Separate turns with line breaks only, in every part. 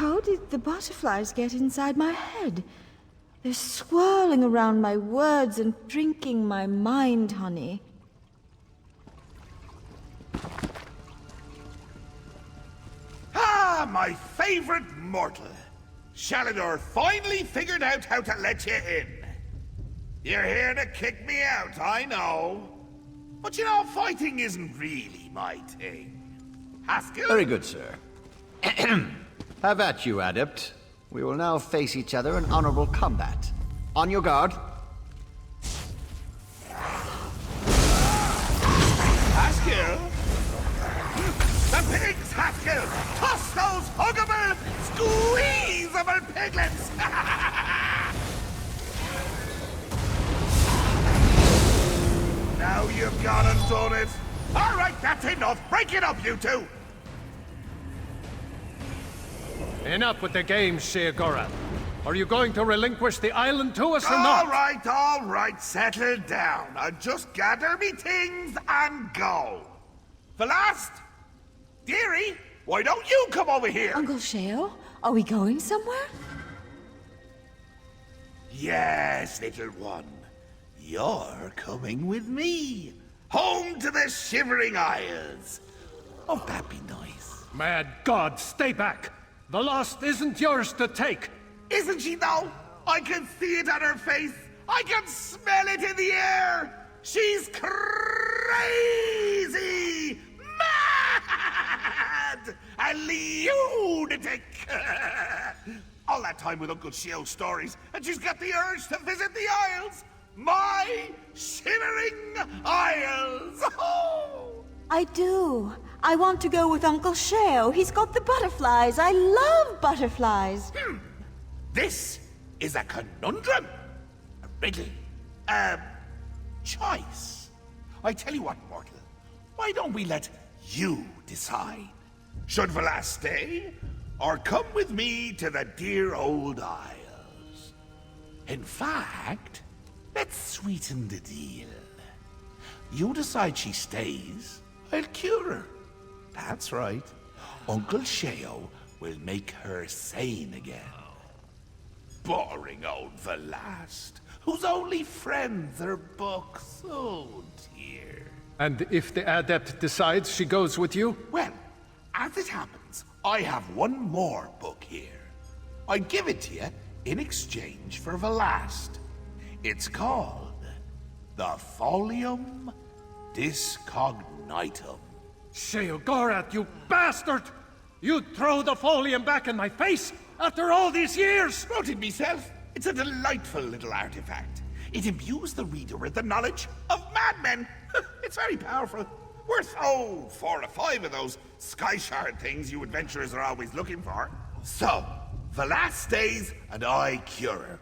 How did the butterflies get inside my head? They're swirling around my words and drinking my mind, honey.
Ah, my favorite mortal. Shalador finally figured out how to let you in. You're here to kick me out, I know. But you know, fighting isn't really my thing. Haskell?
Very good, sir. Have at you, Adept. We will now face each other in honorable combat. On your guard.
Haskell? The pigs, Haskell! Toss those huggable, squeezable piglets! Now you've gone and done it. All right, that's enough. Break it up, you two.
Enough with the games, Sheogorath. Are you going to relinquish the island to us or not?
All right, settle down. I'll just gather me things and go. Velast? Dearie, why don't you come over here?
Uncle Sheo, are we going somewhere?
Yes, little one. You're coming with me. Home to the Shivering Isles. Oh, that'd be nice.
Mad God, stay back! The lost isn't yours to take!
Isn't she, though? I can see it on her face. I can smell it in the air. She's crazy! Mad! A lunatic! All that time with Uncle Sheo's stories, and she's got the urge to visit the Isles! My Shivering Isles! Oh!
I do. I want to go with Uncle Sheo. He's got the butterflies. I love butterflies.
This is a conundrum. A riddle. A choice. I tell you what, mortal. Why don't we let you decide? Should Velas stay, or come with me to the dear old Isles? In fact, let's sweeten the deal. You decide she stays, I'll cure her. That's right. Uncle Sheo will make her sane again. Boring old Velast, whose only friends are books. Oh, dear.
And if the Adept decides she goes with you?
Well, as it happens, I have one more book here. I give it to you in exchange for Velast. It's called the Folium Discognitum.
Sheogorath, you bastard! You'd throw the folium back in my face after all these years!
Wrote it myself. It's a delightful little artifact. It imbues the reader with the knowledge of madmen. It's very powerful. Worth, 4 or 5 of those sky shard things you adventurers are always looking for. So, Velas stays and I cure her.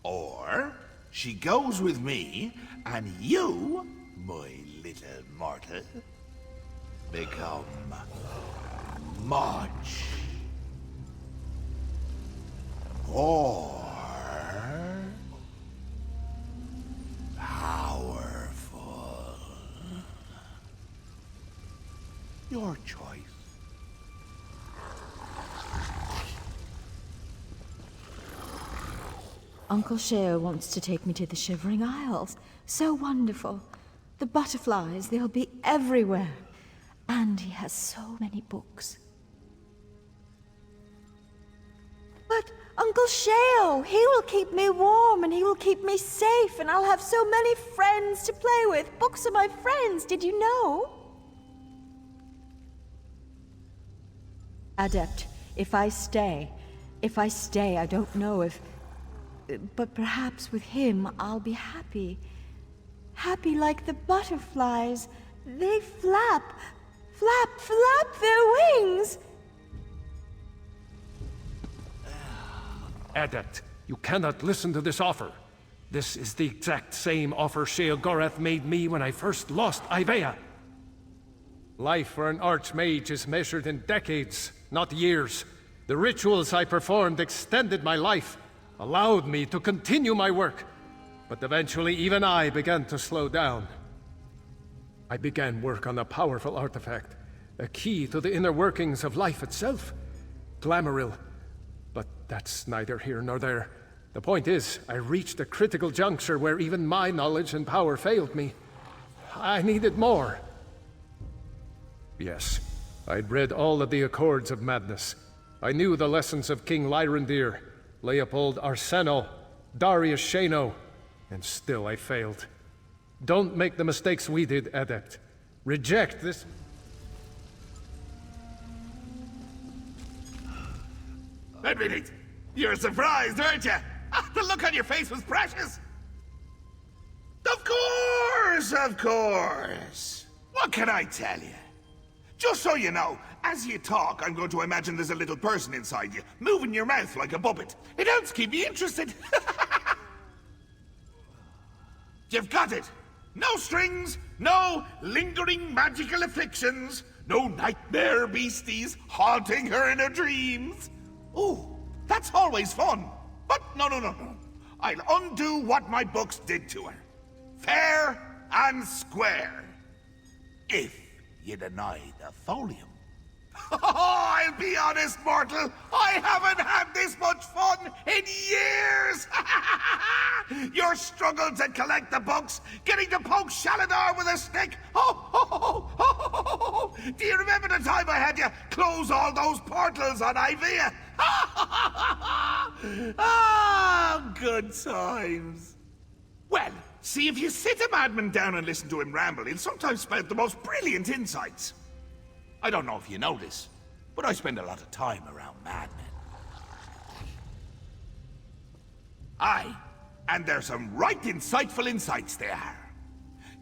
Or, she goes with me and you, my little mortal, become much more powerful. Your choice.
Uncle Sheo wants to take me to the Shivering Isles. So wonderful. The butterflies, they'll be everywhere. And he has so many books. But Uncle Sheo, he will keep me warm and he will keep me safe and I'll have so many friends to play with. Books are my friends, did you know? Adept, if I stay, I don't know if... But perhaps with him, I'll be happy. Happy like the butterflies. They flap, flap their wings.
Adept, you cannot listen to this offer. This is the exact same offer Sheogorath made me when I first lost Ivea. Life for an archmage is measured in decades, not years. The rituals I performed extended my life, allowed me to continue my work. But eventually even I began to slow down. I began work on a powerful artifact, a key to the inner workings of life itself. Glamouril, that's neither here nor there. The point is, I reached a critical juncture where even my knowledge and power failed me. I needed more. Yes, I'd read all of the Accords of Madness. I knew the lessons of King Lyrandir, Leopold Arseno, Darius Shano, and still I failed. Don't make the mistakes we did, Adept. Reject this...
Admit it! You're surprised, aren't you? The look on your face was precious! Of course, of course! What can I tell you? Just so you know, as you talk, I'm going to imagine there's a little person inside you, moving your mouth like a puppet. It helps keep me interested. You've got it! No strings, no lingering magical afflictions, no nightmare beasties haunting her in her dreams. Ooh, that's always fun. But no. I'll undo what my books did to her. Fair and square. If you deny the folium. Oh, I'll be honest, mortal. I haven't had this much fun in years. Your struggle to collect the books, getting to poke Shaladar with a stick. Oh. Do you remember the time I had you close all those portals on Ivea? Ah, good times. Well, see, if you sit a madman down and listen to him ramble, he'll sometimes spout the most brilliant insights. I don't know if you know this, but I spend a lot of time around madmen. Aye, and there's some right insightful insights there.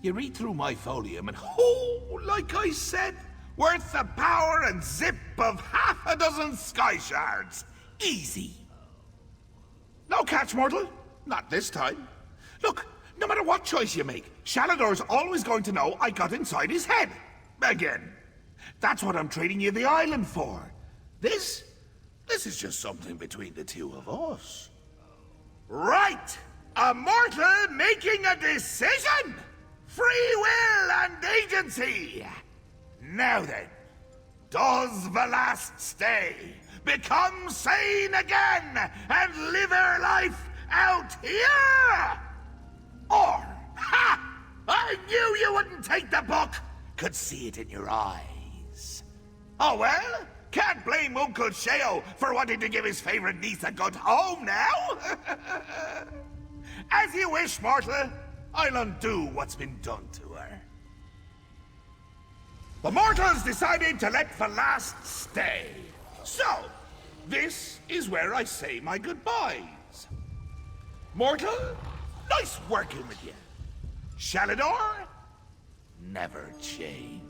You read through my folium and, oh, like I said, worth the power and zip of half a dozen sky shards. Easy. No catch, mortal. Not this time. Look, no matter what choice you make, Shalador's always going to know I got inside his head. Again. That's what I'm trading you the island for. This is just something between the two of us. Right! A mortal making a decision! Free will and agency! Now then, does the last stay become sane again and live her life out here? Or, ha! I knew you wouldn't take the book! Could see it in your eyes. Oh well, can't blame Uncle Sheo for wanting to give his favorite niece a good home now. As you wish, mortal. I'll undo what's been done to her. The mortals decided to let the last stay. So, this is where I say my goodbyes. Mortal, nice working with you. Shalador, never change.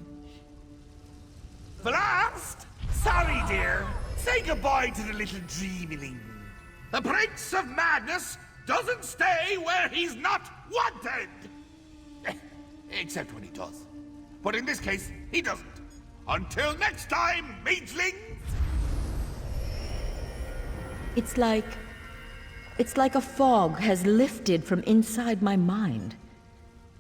Blast! Sorry, dear. Say goodbye to the little dreamling. The Prince of Madness doesn't stay where he's not wanted. Except when he does. But in this case, he doesn't. Until next time, magelings!
It's like a fog has lifted from inside my mind.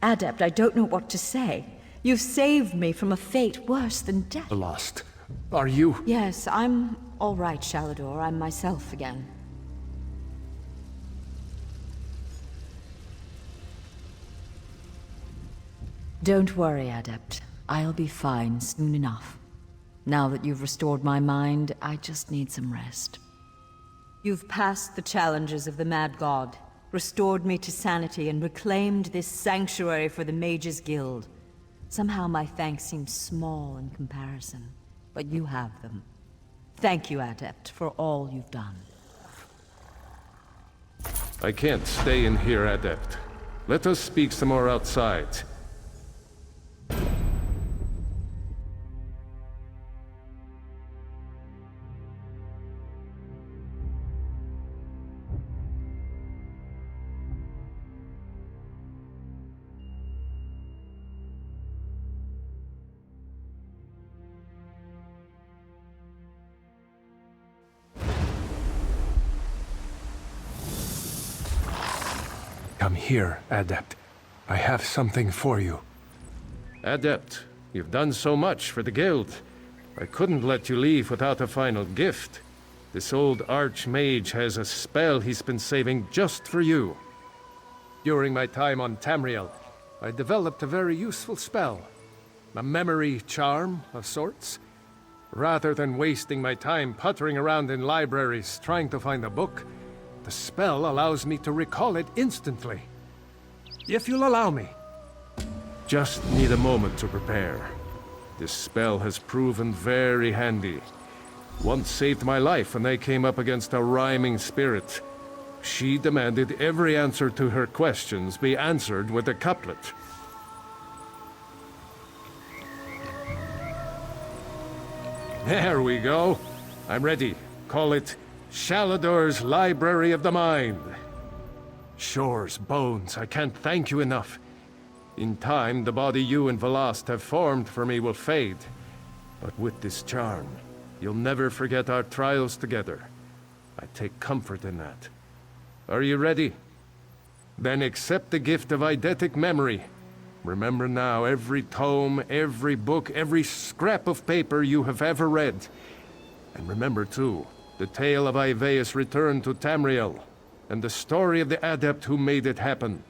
Adept, I don't know what to say. You've saved me from a fate worse than death.
Lost. Are you?
Yes, I'm all right, Shalador. I'm myself again. Don't worry, Adept. I'll be fine soon enough. Now that you've restored my mind, I just need some rest. You've passed the challenges of the Mad God, restored me to sanity, and reclaimed this sanctuary for the Mages Guild. Somehow my thanks seem small in comparison, but you have them. Thank you, Adept, for all you've done.
I can't stay in here, Adept. Let us speak some more outside. Come here, Adept. I have something for you. Adept, you've done so much for the Guild. I couldn't let you leave without a final gift. This old archmage has a spell he's been saving just for you. During my time on Tamriel, I developed a very useful spell. A memory charm of sorts. Rather than wasting my time puttering around in libraries trying to find a book, the spell allows me to recall it instantly. If you'll allow me. Just need a moment to prepare. This spell has proven very handy. Once saved my life when I came up against a rhyming spirit. She demanded every answer to her questions be answered with a couplet. There we go. I'm ready. Call it Shalador's Library of the Mind. Shores, bones, I can't thank you enough. In time, the body you and Velast have formed for me will fade. But with this charm, you'll never forget our trials together. I take comfort in that. Are you ready? Then accept the gift of eidetic memory. Remember now every tome, every book, every scrap of paper you have ever read. And remember too, the tale of Ivaeus' return to Tamriel, and the story of the adept who made it happen.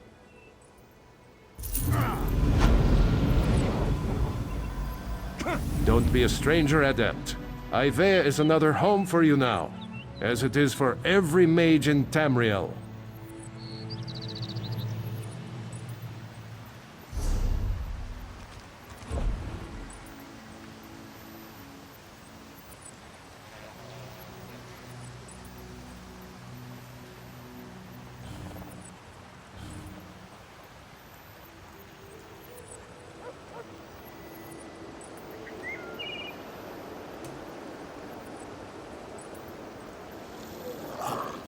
Don't be a stranger, adept. Ivaea is another home for you now, as it is for every mage in Tamriel.